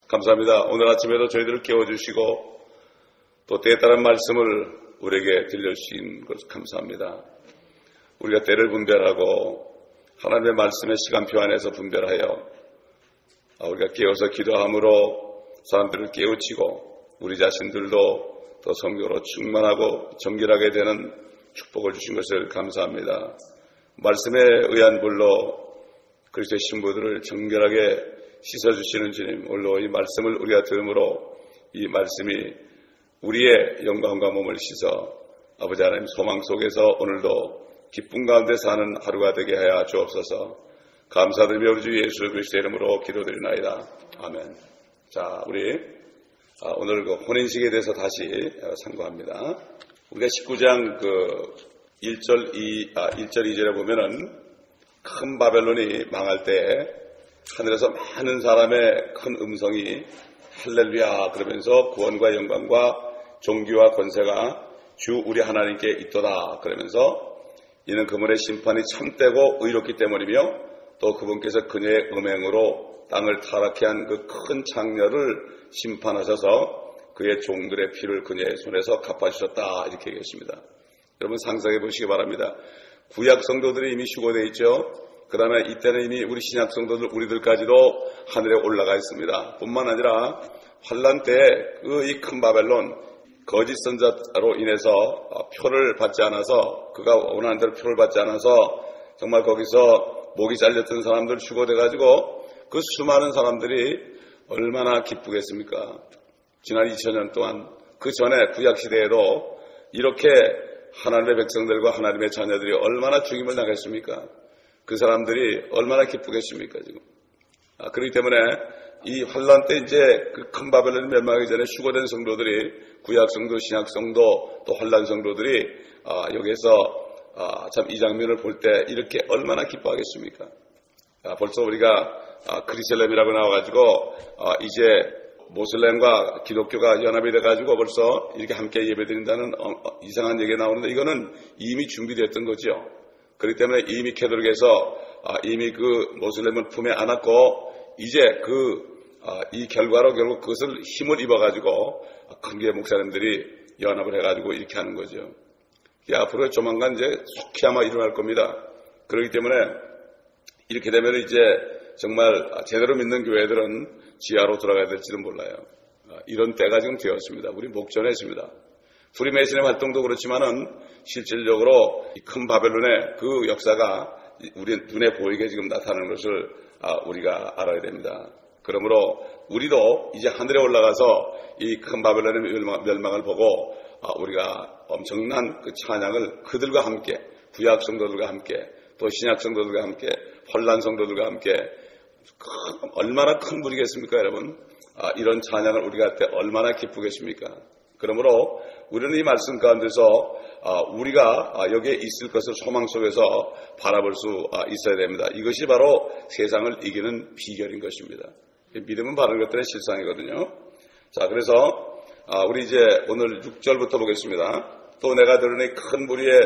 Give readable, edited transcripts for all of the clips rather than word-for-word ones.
감사합니다. 오늘 아침에도 저희들을 깨워주시고 또 때에 따른 말씀을 우리에게 들려주신 것을 감사합니다. 우리가 때를 분별하고 하나님의 말씀의 시간표 안에서 분별하여 우리가 깨어서 기도함으로 사람들을 깨우치고 우리 자신들도 더 성령으로 충만하고 정결하게 되는 축복을 주신 것을 감사합니다. 말씀에 의한 불로 그리스도의 신부들을 정결하게 씻어주시는 주님, 오늘도 이 말씀을 우리가 들음으로 이 말씀이 우리의 영광과 몸을 씻어 아버지 하나님 소망 속에서 오늘도 기쁨 가운데 사는 하루가 되게 하여 주옵소서. 감사드리며 우리 주 예수 그리스도의 이름으로 기도드리나이다. 아멘. 자, 우리 오늘 그 혼인식에 대해서 다시 상고합니다. 우리가 19장 1절 2절에 보면은 큰 바벨론이 망할 때 하늘에서 많은 사람의 큰 음성이 할렐루야 그러면서 구원과 영광과 존귀와 권세가 주 우리 하나님께 있도다 그러면서 이는 그분의 심판이 참되고 의롭기 때문이며 또 그분께서 그녀의 음행으로 땅을 타락케 한 그 큰 창녀를 심판하셔서 그의 종들의 피를 그녀의 손에서 갚아주셨다 이렇게 얘기했습니다. 여러분 상상해 보시기 바랍니다. 구약 성도들이 이미 휴거되어 있죠. 그 다음에 이때는 이미 우리 신약 성도들 우리들까지도 하늘에 올라가 있습니다. 뿐만 아니라 환란 때 그 이 큰 바벨론 거짓 선자로 인해서 표를 받지 않아서 그가 원하는 대로 표를 받지 않아서 정말 거기서 목이 잘렸던 사람들 휴거돼가지고 그 수많은 사람들이 얼마나 기쁘겠습니까? 지난 2000년 동안 그 전에 구약 시대에도 이렇게 하나님의 백성들과 하나님의 자녀들이 얼마나 죽임을 당했습니까? 그 사람들이 얼마나 기쁘겠습니까, 지금. 그렇기 때문에 이 환란 때 이제 그 큰 바벨론이 멸망하기 전에 휴거된 성도들이 구약 성도, 신약 성도, 또 환란 성도들이 여기에서 참 이 장면을 볼 때 이렇게 얼마나 기뻐하겠습니까? 벌써 우리가 크리스천이라고 나와가지고 이제 모슬렘과 기독교가 연합이 돼가지고 벌써 이렇게 함께 예배드린다는 이상한 얘기가 나오는데 이거는 이미 준비됐던 거죠. 그렇기 때문에 이미 캐톨릭에서 이미 그 모슬렘을 품에 안았고 이제 이 결과로 결국 그것을 힘을 입어가지고 큰교회 목사님들이 연합을 해가지고 이렇게 하는 거죠. 앞으로 조만간 이제 속히 아마 일어날 겁니다. 그렇기 때문에 이렇게 되면 이제 정말 제대로 믿는 교회들은 지하로 들어가야 될지는 몰라요. 이런 때가 지금 되었습니다. 우리 목전에 있습니다. 프리메이슨의 활동도 그렇지만은 실질적으로 이 큰 바벨론의 그 역사가 우리 눈에 보이게 지금 나타나는 것을 우리가 알아야 됩니다. 그러므로 우리도 이제 하늘에 올라가서 이 큰 바벨론의 멸망을 보고 우리가 엄청난 그 찬양을 그들과 함께 구약 성도들과 함께 또 신약 성도들과 함께 환란 성도들과 함께 얼마나 큰 불이겠습니까, 여러분? 이런 찬양을 우리가 할 때 얼마나 기쁘겠습니까? 그러므로 우리는 이 말씀 가운데서 우리가 여기에 있을 것을 소망 속에서 바라볼 수 있어야 됩니다. 이것이 바로 세상을 이기는 비결인 것입니다. 믿음은 바른 것들의 실상이거든요. 자, 그래서 우리 이제 오늘 6절부터 보겠습니다. 또 내가 들으니 큰 무리의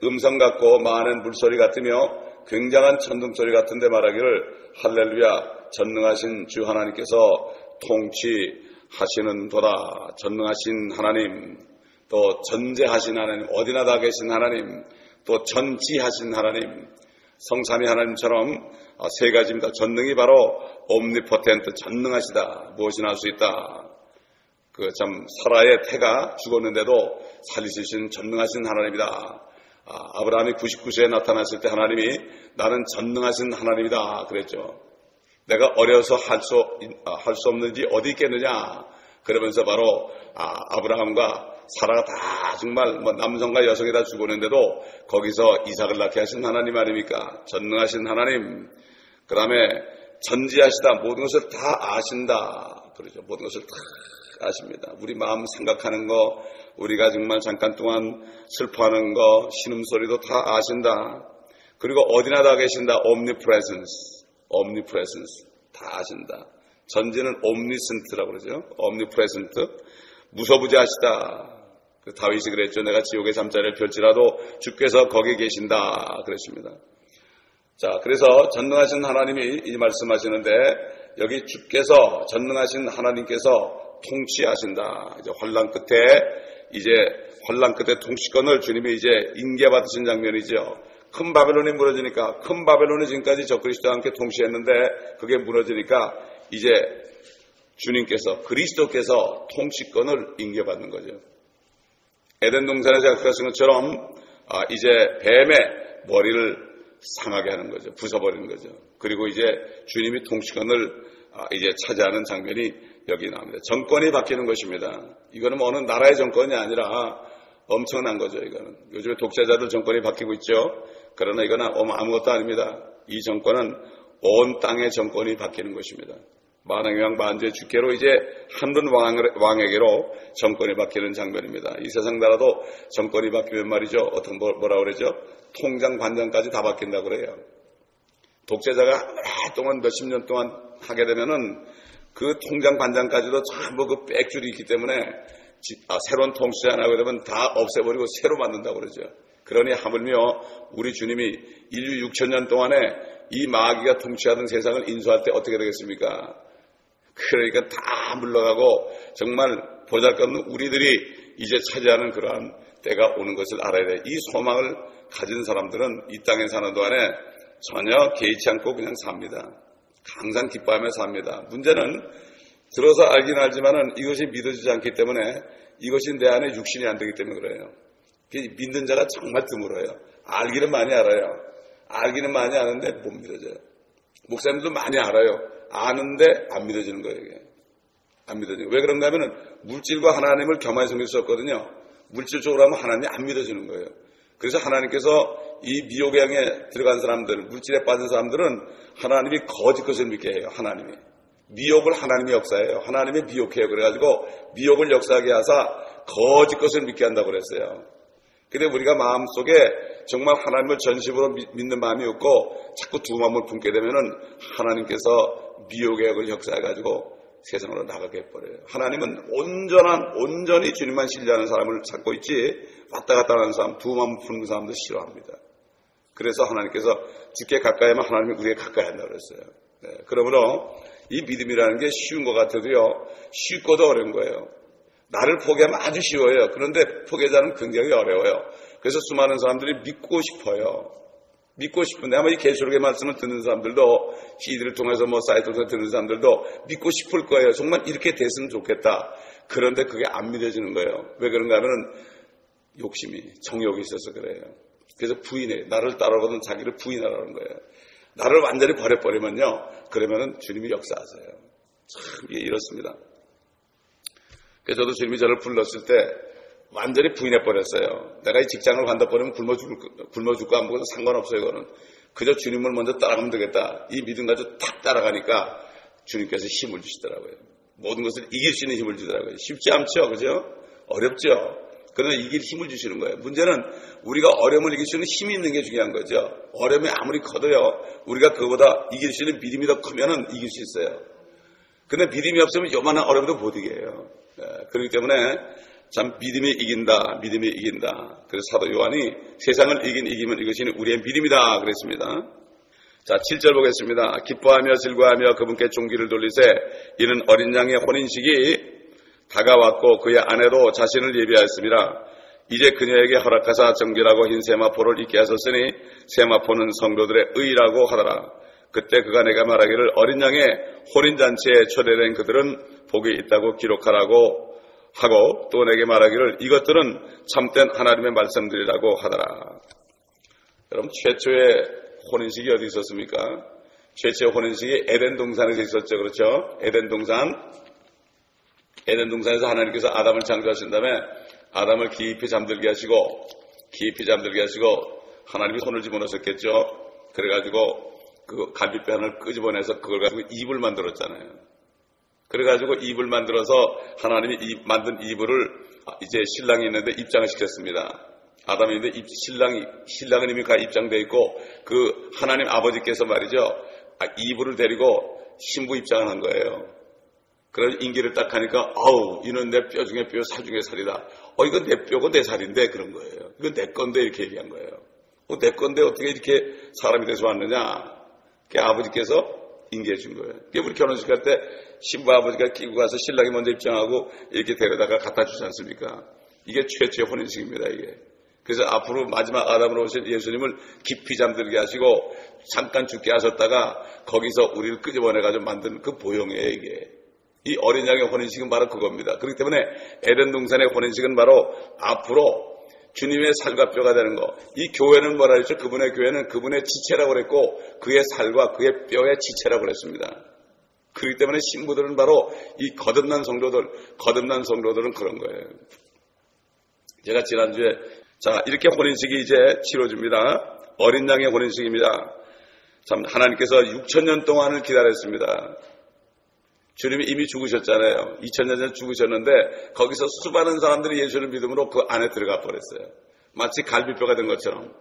음성 같고 많은 물소리 같으며 굉장한 천둥소리 같은데 말하기를 할렐루야 전능하신 주 하나님께서 통치하시는도다. 전능하신 하나님, 또 전제하신 하나님, 어디나 다 계신 하나님, 또 전지하신 하나님, 성삼위 하나님처럼 세 가지입니다. 전능이 바로 옴니포텐트, 전능하시다. 무엇이나 할 수 있다. 참 사라의 태가 죽었는데도 살리시는 전능하신 하나님이다. 아브라함이 99세에 나타났을 때 하나님이 나는 전능하신 하나님이다 그랬죠. 내가 어려서 할 수 없는지 어디 있겠느냐. 그러면서 바로 아브라함과 사라가 다 정말 남성과 여성이 다 죽었는데도 거기서 이삭을 낳게 하신 하나님 아닙니까? 전능하신 하나님. 그 다음에 전지하시다. 모든 것을 다 아신다. 그러죠. 모든 것을 다 아십니다. 우리 마음 생각하는 거, 우리가 정말 잠깐 동안 슬퍼하는 거, 신음소리도 다 아신다. 그리고 어디나 다 계신다. omnipresence. 다 아신다. 전지는 omniscient라고 그러죠. omnipresent. 무소부재하시다. 다윗이 그랬죠. 내가 지옥의 잠자리를 펼지라도 주께서 거기 계신다. 그랬습니다. 자, 그래서 전능하신 하나님이 이 말씀하시는데 여기 주께서 전능하신 하나님께서 통치하신다. 이제 환난 끝에 통치권을 주님이 이제 인계받으신 장면이죠. 큰 바벨론이 무너지니까, 큰 바벨론이 지금까지 적그리스도와 함께 통치했는데 그게 무너지니까 이제 주님께서, 그리스도께서 통치권을 인계받는 거죠. 에덴 동산에 작곡하신 것처럼 이제 뱀의 머리를 상하게 하는 거죠. 부숴버리는 거죠. 그리고 이제 주님이 통치권을 이제 차지하는 장면이 여기 나옵니다. 정권이 바뀌는 것입니다. 이거는 어느 나라의 정권이 아니라 엄청난 거죠. 이거는 요즘에 독재자들 정권이 바뀌고 있죠. 그러나 이거는 아무것도 아닙니다. 이 정권은 온 땅의 정권이 바뀌는 것입니다. 만왕의 왕 만주의 주께로 이제 한분 왕에게로 정권이 바뀌는 장면입니다. 이 세상 나라도 정권이 바뀌면 말이죠. 어떤 뭐라 그러죠? 통장 관장까지 다 바뀐다고 그래요. 독재자가 오랫동안 몇십 년 동안 하게 되면은 그 통장 관장까지도 전부 그 빽줄이 있기 때문에 새로운 통치자 나오게 되면 다 없애버리고 새로 만든다고 그러죠. 그러니 하물며 우리 주님이 인류 6천년 동안에 이 마귀가 통치하던 세상을 인수할 때 어떻게 되겠습니까? 그러니까 다 물러가고 정말 보잘것없는 우리들이 이제 차지하는 그러한 때가 오는 것을 알아야 돼. 이 소망을 가진 사람들은 이 땅에 사는 동안에 전혀 개의치 않고 그냥 삽니다. 항상 기뻐하며 삽니다. 문제는 들어서 알긴 알지만은 이것이 믿어지지 않기 때문에, 이것이 내 안에 육신이 안 되기 때문에 그래요. 믿는 자가 정말 드물어요. 알기는 많이 알아요. 알기는 많이 아는데 못 믿어져요. 목사님도 많이 알아요. 아는데 안 믿어지는 거예요. 이게. 안 믿어지는 거예요. 왜 그런가 하면은 물질과 하나님을 겸하여 섬겼었거든요. 물질적으로 하면 하나님이 안 믿어지는 거예요. 그래서 하나님께서 이 미혹의 향에 들어간 사람들, 물질에 빠진 사람들은 하나님이 거짓 것을 믿게 해요. 하나님이. 미혹을 하나님이 역사해요. 하나님이 미혹해요. 그래가지고 미혹을 역사하게 하사 거짓 것을 믿게 한다고 그랬어요. 근데 우리가 마음속에 정말 하나님을 전심으로 믿는 마음이 없고 자꾸 두 마음을 품게 되면은 하나님께서 미혹의 역을 역사해가지고 세상으로 나가게 해버려요. 하나님은 온전히 주님만 신뢰하는 사람을 찾고 있지, 왔다 갔다 하는 사람, 두 마음 품는 사람도 싫어합니다. 그래서 하나님께서 주께 가까이 하면 하나님이 우리에게 가까이 한다고 그랬어요. 네, 그러므로 이 믿음이라는 게 쉬운 것 같아도요, 쉽고도 어려운 거예요. 나를 포기하면 아주 쉬워요. 그런데 포기하자는 굉장히 어려워요. 그래서 수많은 사람들이 믿고 싶어요. 믿고 싶은데 아마 이 계시록의 말씀을 듣는 사람들도, CD를 통해서 사이트를 통해서 듣는 사람들도 믿고 싶을 거예요. 정말 이렇게 됐으면 좋겠다. 그런데 그게 안 믿어지는 거예요. 왜 그런가 하면 욕심이, 정욕이 있어서 그래요. 그래서 부인해. 나를 따라오거든 자기를 부인하라는 거예요. 나를 완전히 버려버리면요, 그러면은 주님이 역사하세요. 참 이게 이렇습니다. 그래서 저도 주님이 저를 불렀을 때 완전히 부인해버렸어요. 내가 이 직장을 간다버리면 굶어 죽고 안 먹어도 상관없어요. 이거는 그저 주님을 먼저 따라가면 되겠다. 이 믿음 가지고 탁 따라가니까 주님께서 힘을 주시더라고요. 모든 것을 이길 수 있는 힘을 주더라고요. 쉽지 않죠, 그죠? 어렵죠. 그러나 이길 힘을 주시는 거예요. 문제는 우리가 어려움을 이길 수 있는 힘이 있는 게 중요한 거죠. 어려움이 아무리 커도요, 우리가 그거보다 이길 수 있는 믿음이 더 크면은 이길 수 있어요. 근데 믿음이 없으면 요만한 어려움도 못 이겨요. 그렇기 때문에 참 믿음이 이긴다. 그래서 사도 요한이 세상을 이기면 이것이 우리의 믿음이다 그랬습니다. 자, 7절 보겠습니다. 기뻐하며 즐거워하며 그분께 종기를 돌리세. 이는 어린 양의 혼인식이 다가왔고 그의 아내도 자신을 예비하였습니다. 이제 그녀에게 허락하사 정결하고 흰 세마포를 입게 하셨으니 세마포는 성도들의 의라고 하더라. 그때 그가 내가 말하기를 어린 양의 혼인잔치에 초대된 그들은 복이 있다고 기록하라고 하고, 또 내게 말하기를 이것들은 참된 하나님의 말씀들이라고 하더라. 여러분, 최초의 혼인식이 어디 있었습니까? 최초의 혼인식이 에덴 동산에서 있었죠. 그렇죠? 에덴 동산에서 하나님께서 아담을 창조하신 다음에 아담을 깊이 잠들게 하시고 하나님이 손을 집어넣으셨겠죠. 그래가지고 그 갈비뼈 하나를 끄집어내서 그걸 가지고 이불 만들었잖아요. 그래가지고 이불 만들어서 하나님이 만든 이불을 이제 신랑이 있는데 입장을 시켰습니다. 아담이 있는데 신랑은 이미 가 입장되어 있고 그 하나님 아버지께서 말이죠, 이불을 데리고 신부 입장을 한 거예요. 그래서 인기를 딱 하니까 아우, 이는 내 뼈 중에 뼈, 살 중에 살이다. 이건 내 뼈고 내 살인데 그런 거예요. 이건 내 건데 이렇게 얘기한 거예요. 내 건데 어떻게 이렇게 사람이 돼서 왔느냐. 그 아버지께서 인계해 준 거예요. 우리 결혼식 할 때 신부 아버지가 끼고 가서 신랑이 먼저 입장하고 이렇게 데려다가 갖다 주지 않습니까? 이게 최초의 혼인식입니다, 이게. 그래서 앞으로 마지막 아담으로 오신 예수님을 깊이 잠들게 하시고 잠깐 죽게 하셨다가 거기서 우리를 끄집어내가지고 만든 그 보형이에요, 이게. 이 어린 양의 혼인식은 바로 그겁니다. 그렇기 때문에 에덴 동산의 혼인식은 바로 앞으로 주님의 살과 뼈가 되는 거. 이 교회는 뭐라 그랬죠? 그분의 교회는 그분의 지체라고 그랬고 그의 살과 그의 뼈의 지체라고 그랬습니다. 그렇기 때문에 신부들은 바로 이 거듭난 성도들은 그런 거예요. 제가 지난주에 이렇게 혼인식이 이제 치러집니다. 어린 양의 혼인식입니다. 참 하나님께서 6,000년 동안을 기다렸습니다. 주님이 이미 죽으셨잖아요. 2000년 전에 죽으셨는데 거기서 수많은 사람들이 예수를 믿음으로 그 안에 들어가 버렸어요. 마치 갈비뼈가 된 것처럼.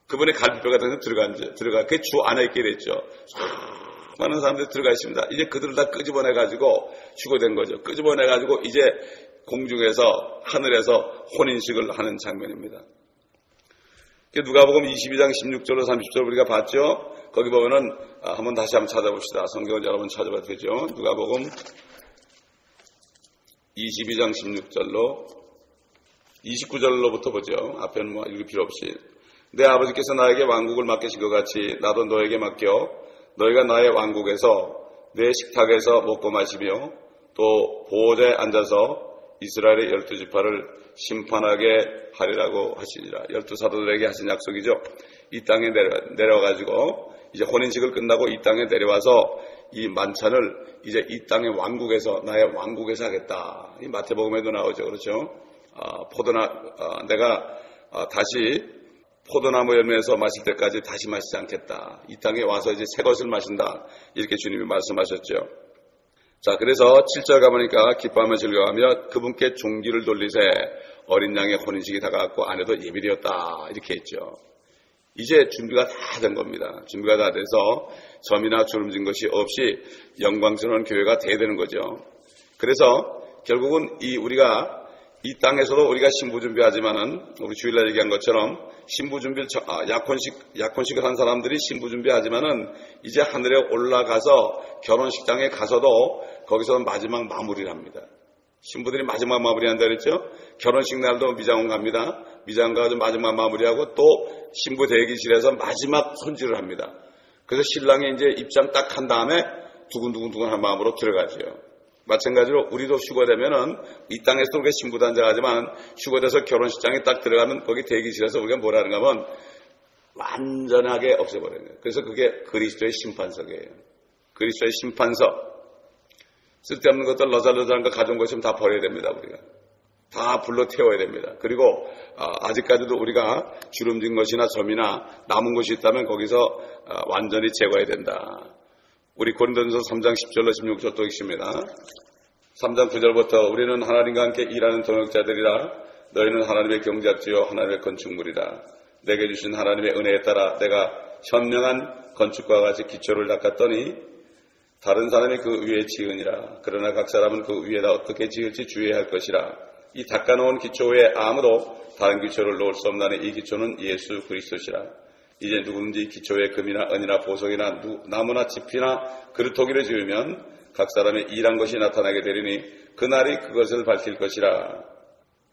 그분의 갈비뼈가 된 들어가 그게 주 안에 있게 됐죠. 수많은 사람들이 들어가 있습니다. 이제 그들을 다 끄집어내가지고 휴거된 거죠. 끄집어내가지고 이제 공중에서 하늘에서 혼인식을 하는 장면입니다. 누가복음 22장 16절로 30절 우리가 봤죠. 거기 보면은 한번 다시 한번 찾아봅시다. 성경을 여러분 찾아봐도 되죠. 누가복음 22장 16절로 29절로부터 보죠. 앞에는 뭐 읽을 필요 없이. 내 아버지께서 나에게 왕국을 맡기신 것 같이 나도 너에게 맡겨 너희가 나의 왕국에서 내 식탁에서 먹고 마시며 또 보호자에 앉아서 이스라엘의 12지파를 심판하게 하리라고 하시니라. 12사도들에게 하신 약속이죠. 이 땅에 내려와가지고 이제 혼인식을 끝나고 이 땅에 내려와서 이 만찬을 이제 이 땅의 왕국에서 나의 왕국에서 하겠다. 이 마태복음에도 나오죠. 그렇죠? 내가 다시 포도나무 열매에서 마실 때까지 다시 마시지 않겠다. 이 땅에 와서 이제 새 것을 마신다. 이렇게 주님이 말씀하셨죠. 그래서 7절 가보니까 기뻐하며 즐거워하며 그분께 종기를 돌리세 어린 양의 혼인식이 다가왔고 아내도 예비되었다. 이렇게 했죠. 이제 준비가 다 된 겁니다. 준비가 다 돼서 점이나 주름진 것이 없이 영광스러운 교회가 돼야 되는 거죠. 그래서 결국은 우리가 이 땅에서도 우리가 신부 준비하지만은 우리 주일날 얘기한 것처럼 신부 준비를 약혼식을 한 사람들이 신부 준비하지만은 이제 하늘에 올라가서 결혼식장에 가서도 거기서 마지막 마무리를 합니다. 신부들이 마지막 마무리한다 그랬죠. 결혼식 날도 미장원 갑니다. 미장원 가서 마지막 마무리하고 또 신부 대기실에서 마지막 손질을 합니다. 그래서 신랑이 이제 입장 딱 한 다음에 두근두근한 마음으로 들어가죠. 마찬가지로 우리도 휴거되면은 이 땅에서도 우리가 신부단장하지만 휴거돼서 결혼식장에 딱 들어가면 거기 대기실에서 우리가 뭐라 하는가 하면 완전하게 없애버려요. 그래서 그게 그리스도의 심판석이에요. 그리스도의 심판석. 쓸데없는 것들 러잘러잘한 거 가져온 것이면 다 버려야 됩니다. 우리가 다 불러 태워야 됩니다. 그리고 아직까지도 우리가 주름진 것이나 점이나 남은 것이 있다면 거기서 완전히 제거해야 된다. 우리 고린도전서 3장 10절로 16절 또 읽습니다. 3장 9절부터 우리는 하나님과 함께 일하는 동역자들이라 너희는 하나님의 경작지요 하나님의 건축물이라 내게 주신 하나님의 은혜에 따라 내가 현명한 건축과 같이 기초를 닦았더니 다른 사람이 그 위에 지으니라. 그러나 각 사람은 그 위에다 어떻게 지을지 주의해야 할 것이라. 이 닦아놓은 기초 외에 아무도 다른 기초를 놓을 수 없나니 이 기초는 예수 그리스도시라. 이제 누구든지 기초에 금이나 은이나 보석이나 나무나 짚이나 그릇토기를 지으면 각 사람의 일한 것이 나타나게 되리니 그날이 그것을 밝힐 것이라.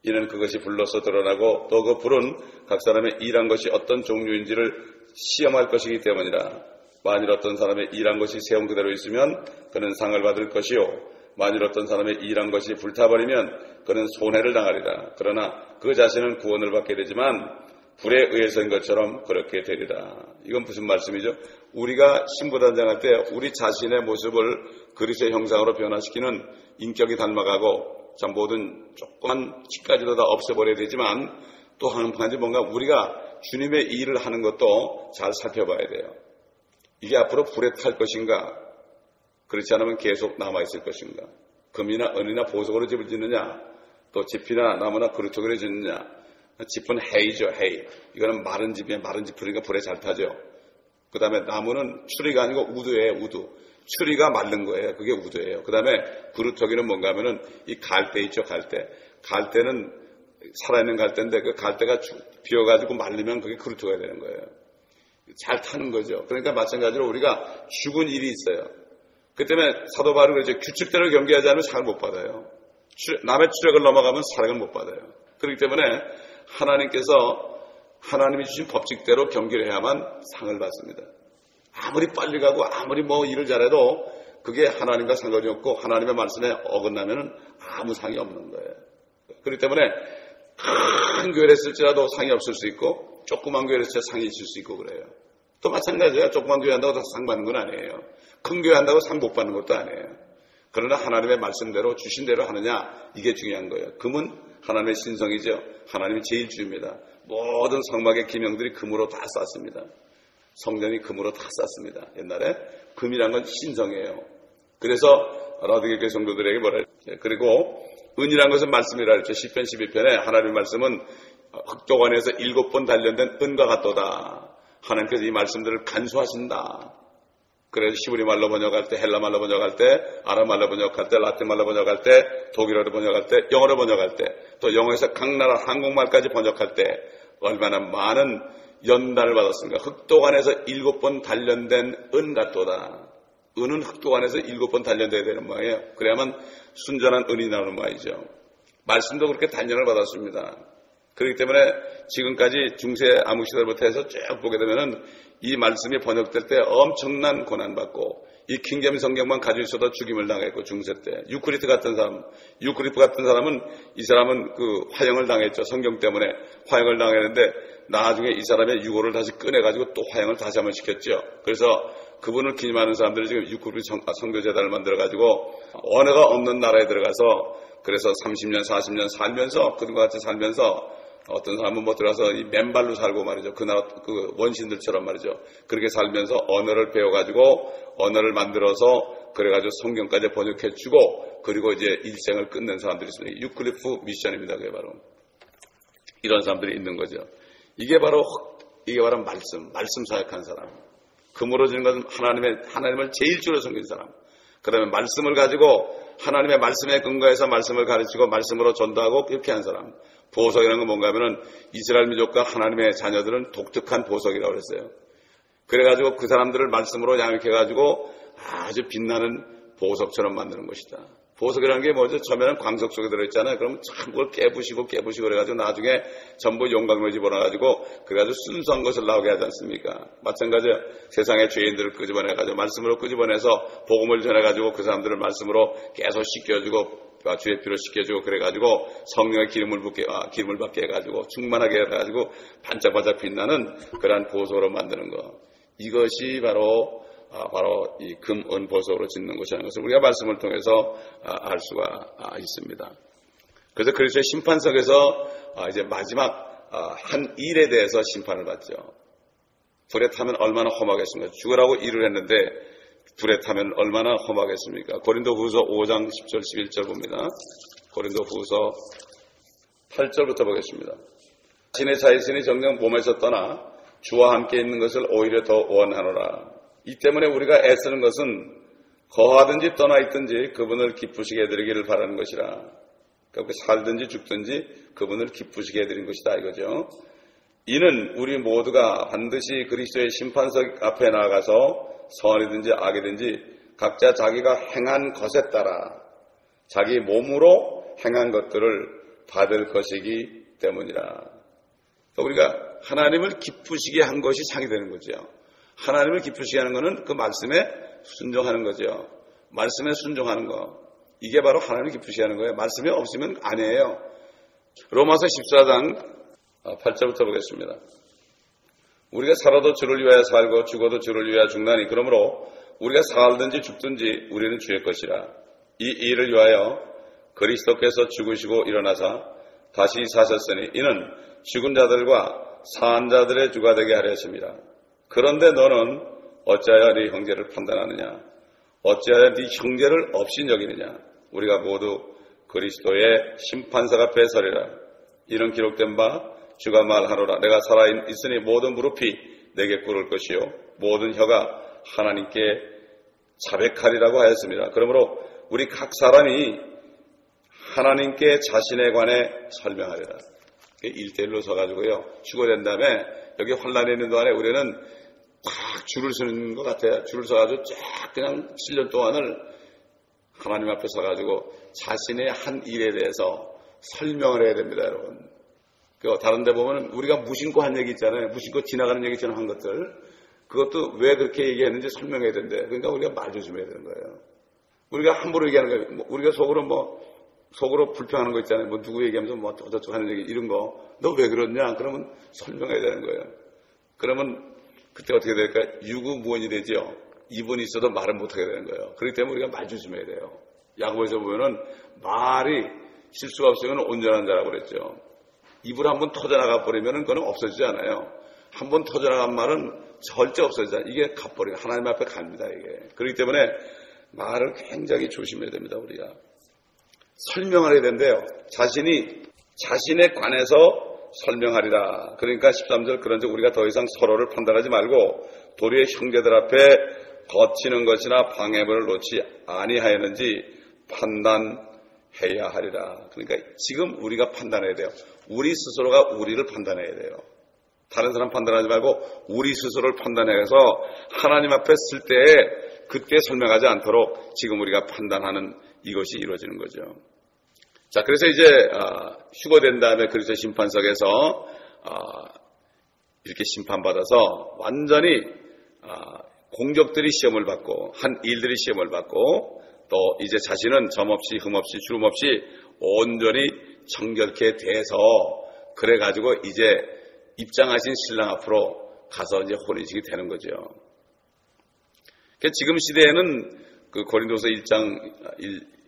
이는 그것이 불로서 드러나고 또 그 불은 각 사람의 일한 것이 어떤 종류인지를 시험할 것이기 때문이라. 만일 어떤 사람의 일한 것이 세운 그대로 있으면 그는 상을 받을 것이요 만일 어떤 사람의 일한 것이 불타버리면 그는 손해를 당하리라. 그러나 그 자신은 구원을 받게 되지만 불에 의해서인 것처럼 그렇게 되리라. 이건 무슨 말씀이죠? 우리가 신부단장할 때 우리 자신의 모습을 그리스도의 형상으로 변화시키는 인격이 닮아가고 참 모든 조그만 티까지도 다 없애버려야 되지만 또 한 가지 뭔가 우리가 주님의 일을 하는 것도 잘 살펴봐야 돼요. 이게 앞으로 불에 탈 것인가? 그렇지 않으면 계속 남아있을 것인가? 금이나 은이나 보석으로 집을 짓느냐? 또 짚이나 나무나 그루터기를 짓느냐? 짚은 해이죠, 해이. 이거는 마른 짚이에요. 마른 짚으니까 불에 잘 타죠. 그 다음에 나무는 추리가 아니고 우두예요, 우두. 추리가 마른 거예요. 그게 우두예요. 그 다음에 그루터기는 뭔가 하면은 이 갈대 있죠, 갈대. 갈대는 살아있는 갈대인데 그 갈대가 비어가지고 말리면 그게 그루터기가 되는 거예요. 잘 타는 거죠. 그러니까 마찬가지로 우리가 죽은 일이 있어요. 그 때문에 사도 바울은 그러죠. 규칙대로 경계하지 않으면 상을 못 받아요. 남의 추력을 넘어가면 사랑을 못 받아요. 그렇기 때문에 하나님께서 하나님이 주신 법칙대로 경계를 해야만 상을 받습니다. 아무리 빨리 가고 아무리 일을 잘해도 그게 하나님과 상관이 없고 하나님의 말씀에 어긋나면 아무 상이 없는 거예요. 그렇기 때문에 큰 교회를 했을지라도 상이 없을 수 있고 조그만 교회를 했을 때 상이 있을 수 있고 그래요. 또 마찬가지예요. 조그만 교회 한다고 다 상 받는 건 아니에요. 큰 교회 한다고 상 못 받는 것도 아니에요. 그러나 하나님의 말씀대로 주신 대로 하느냐 이게 중요한 거예요. 금은 하나님의 신성이죠. 하나님이 제일 주입니다. 모든 성막의 기명들이 금으로 다 쌌습니다. 성전이 금으로 다 쌌습니다. 옛날에 금이란 건 신성이에요. 그래서 라오디게교회 성도들에게 뭐라 했죠. 그리고 은이란 것은 말씀이라 했죠. 시편 12편에 하나님의 말씀은 흑도관에서 7번 단련된 은과 같도다. 하나님께서 이 말씀들을 간수하신다. 그래서 히브리 말로 번역할 때, 헬라 말로 번역할 때, 아람 말로 번역할 때, 라틴 말로 번역할 때, 독일어로 번역할 때, 영어로 번역할 때, 또 영어에서 각 나라 한국말까지 번역할 때 얼마나 많은 연단을 받았습니까? 흑도관에서 7번 단련된 은 같도다. 은은 흑도관에서 7번 단련돼야 되는 모양이에요. 그래야만 순전한 은이 나오는 모양이죠. 말씀도 그렇게 단련을 받았습니다. 그렇기 때문에 지금까지 중세 암흑시대부터 해서 쭉 보게 되면은 이 말씀이 번역될 때 엄청난 고난받고 이 킹제임스 성경만 가지고 있어도 죽임을 당했고 중세 때 유크리프 같은 사람은 이 사람은 그 화형을 당했죠. 성경 때문에 화형을 당했는데 나중에 이 사람의 유고를 다시 꺼내가지고 또 화형을 다시 한번 시켰죠. 그래서 그분을 기념하는 사람들이 지금 유크리프 성교재단을 만들어가지고 언어가 없는 나라에 들어가서 그래서 30년, 40년 살면서 그들과 같이 살면서 어떤 사람은 들어가서 이 맨발로 살고 말이죠. 그 나라, 그 원신들처럼 말이죠. 그렇게 살면서 언어를 배워가지고 언어를 만들어서 그래가지고 성경까지 번역해주고 그리고 이제 일생을 끝낸 사람들이 있습니다. 유클리프 미션입니다. 그게 바로. 이런 사람들이 있는 거죠. 이게 바로 말씀 사역한 사람. 금으로 지는 것은 하나님을 제일 주로 섬긴 사람. 그 다음에 말씀을 가지고 하나님의 말씀에 근거해서 말씀을 가르치고 말씀으로 전도하고 그렇게 한 사람. 보석이라는 건 뭔가 하면은 이스라엘 민족과 하나님의 자녀들은 독특한 보석이라고 그랬어요. 그래가지고 그 사람들을 말씀으로 양육해가지고 아주 빛나는 보석처럼 만드는 것이다. 보석이라는 게 뭐죠? 처음에는 광석 속에 들어있잖아요. 그러면 참 그걸 깨부시고 그래가지고 나중에 전부 용광로 집어넣어가지고 그래가지고 순수한 것을 나오게 하지 않습니까? 마찬가지로 세상의 죄인들을 끄집어내가지고 말씀으로 끄집어내서 복음을 전해가지고 그 사람들을 말씀으로 계속 씻겨주고 주의 피로 씻겨주고 그래가지고 성령의 기름을 받게 해가지고 충만하게 해가지고 반짝반짝 빛나는 그러한 보석으로 만드는 것. 이것이 바로 이 금, 은, 보석으로 짓는 것이라는 것을 우리가 말씀을 통해서 알 수가 있습니다. 그래서 그리스도의 심판석에서 이제 마지막 한 일에 대해서 심판을 받죠. 불에 타면 얼마나 험하겠습니까? 죽으라고 일을 했는데 불에 타면 얼마나 험하겠습니까? 고린도후서 5장 10절 11절 봅니다. 고린도후서 8절부터 보겠습니다. 자신의 자신이 정녕 몸에서 떠나 주와 함께 있는 것을 오히려 더 원하노라. 이 때문에 우리가 애쓰는 것은 거하든지 떠나 있든지 그분을 기쁘시게 해드리기를 바라는 것이라. 그러니까 살든지 죽든지 그분을 기쁘시게 해드린 것이다 이거죠. 이는 우리 모두가 반드시 그리스도의 심판석 앞에 나아가서 선이든지 악이든지 각자 자기가 행한 것에 따라 자기 몸으로 행한 것들을 받을 것이기 때문이라. 그러니까 우리가 하나님을 기쁘시게 한 것이 상이 되는 거죠. 하나님을 기쁘시게 하는 것은 그 말씀에 순종하는 거죠. 말씀에 순종하는 거. 이게 바로 하나님을 기쁘시게 하는 거예요. 말씀이 없으면 아니에요. 로마서 14장 8절부터 보겠습니다. 우리가 살아도 주를 위하여 살고 죽어도 주를 위하여 죽나니 그러므로 우리가 살든지 죽든지 우리는 주의 것이라. 이 일을 위하여 그리스도께서 죽으시고 일어나사 다시 사셨으니 이는 죽은 자들과 산 자들의 주가 되게 하려 하심이라. 그런데 너는 어찌하여 네 형제를 판단하느냐? 어찌하여 네 형제를 없인 여기느냐? 우리가 모두 그리스도의 심판석 앞에 서리라. 이는 기록된 바 주가 말하노라. 내가 살아있으니 모든 무릎이 내게 꿇을 것이요 모든 혀가 하나님께 자백하리라고 하였습니다. 그러므로 우리 각 사람이 하나님께 자신에 관해 설명하리라. 1대1로 서가지고요. 죽어낸 다음에 여기 혼란이 있는 동안에 우리는 딱 줄을 서는 것 같아요. 줄을 서가지고 쫙 그냥 7년 동안을 하나님 앞에 서가지고 자신의 한 일에 대해서 설명을 해야 됩니다, 여러분. 다른 데 보면 우리가 무심코 한 얘기 있잖아요. 무심코 지나가는 얘기처럼 한 것들. 그것도 왜 그렇게 얘기했는지 설명해야 된대. 그러니까 우리가 말 조심해야 되는 거예요. 우리가 함부로 얘기하는 거예요. 우리가 속으로 불평하는 거 있잖아요. 누구 얘기하면서 어쩌고 하는 얘기, 이런 거. 너 왜 그러냐? 그러면 설명해야 되는 거예요. 그러면 그때 어떻게 될까? 유구무원이 되죠. 입은 있어도 말을 못하게 되는 거예요. 그렇기 때문에 우리가 말 조심해야 돼요. 야고보에서 보면은 말이 실수가 없으면 온전한 자라고 그랬죠. 입을 한번 터져나가 버리면은 그건 없어지지 않아요. 한번 터져나간 말은 절대 없어지지 않아요. 이게 가버리고 하나님 앞에 갑니다, 이게. 그렇기 때문에 말을 굉장히 조심해야 됩니다, 우리가. 설명을 해야 된대요. 자신에 관해서 설명하리라. 그러니까 13절, 그런즉 우리가 더 이상 서로를 판단하지 말고 도리의 형제들 앞에 거치는 것이나 방해물을 놓지 아니하였는지 판단해야 하리라. 그러니까 지금 우리가 판단해야 돼요. 우리 스스로가 우리를 판단해야 돼요. 다른 사람 판단하지 말고 우리 스스로를 판단해서 하나님 앞에 쓸 때에 그때 설명하지 않도록 지금 우리가 판단하는 이것이 이루어지는 거죠. 자, 그래서 이제 휴거된 다음에 그리스도 심판석에서 이렇게 심판받아서 완전히 공적들이 시험을 받고 한 일들이 시험을 받고 또 이제 자신은 점없이 흠없이 주름없이 온전히 정결케 돼서 그래가지고 이제 입장하신 신랑 앞으로 가서 이제 혼인식이 되는 거죠. 지금 시대에는 그 고린도서 11장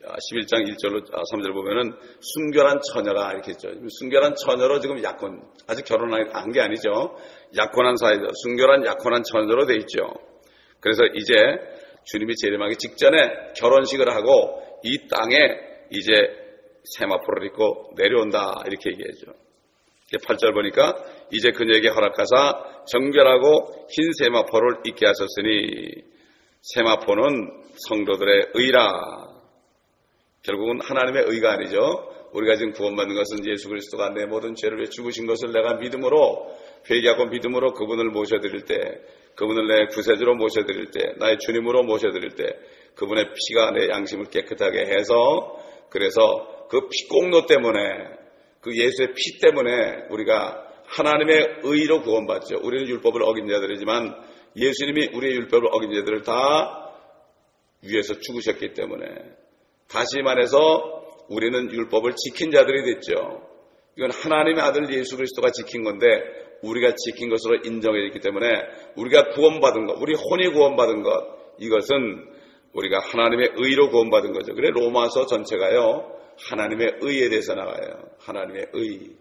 1절로 3절 보면은 순결한 처녀가 이렇게 있죠. 순결한 처녀로 지금 아직 결혼한 게 아니죠. 약혼한 사이죠. 순결한 약혼한 처녀로 돼 있죠. 그래서 이제 주님이 재림하기 직전에 결혼식을 하고 이 땅에 이제 세마포를 입고 내려온다 이렇게 얘기하죠. 8절 보니까 이제 그녀에게 허락하사 정결하고 흰 세마포를 입게 하셨으니 세마포는 성도들의 의라. 결국은 하나님의 의가 아니죠. 우리가 지금 구원받는 것은 예수 그리스도가 내 모든 죄를 위해 죽으신 것을 내가 믿음으로 회개하고 믿음으로 그분을 모셔드릴 때, 그분을 내 구세주로 모셔드릴 때, 나의 주님으로 모셔드릴 때 그분의 피가 내 양심을 깨끗하게 해서 그래서 그 피공로 때문에 그 예수의 피 때문에 우리가 하나님의 의로 구원받죠. 우리는 율법을 어긴 자들이지만 예수님이 우리의 율법을 어긴 자들을 다 위해서 죽으셨기 때문에 다시 말해서 우리는 율법을 지킨 자들이 됐죠. 이건 하나님의 아들 예수 그리스도가 지킨 건데 우리가 지킨 것으로 인정해졌기 때문에 우리가 구원받은 것, 우리 혼이 구원받은 것, 이것은 우리가 하나님의 의로 구원받은 거죠. 그래 로마서 전체가요 하나님의 의에 대해서 나와요. 하나님의 의.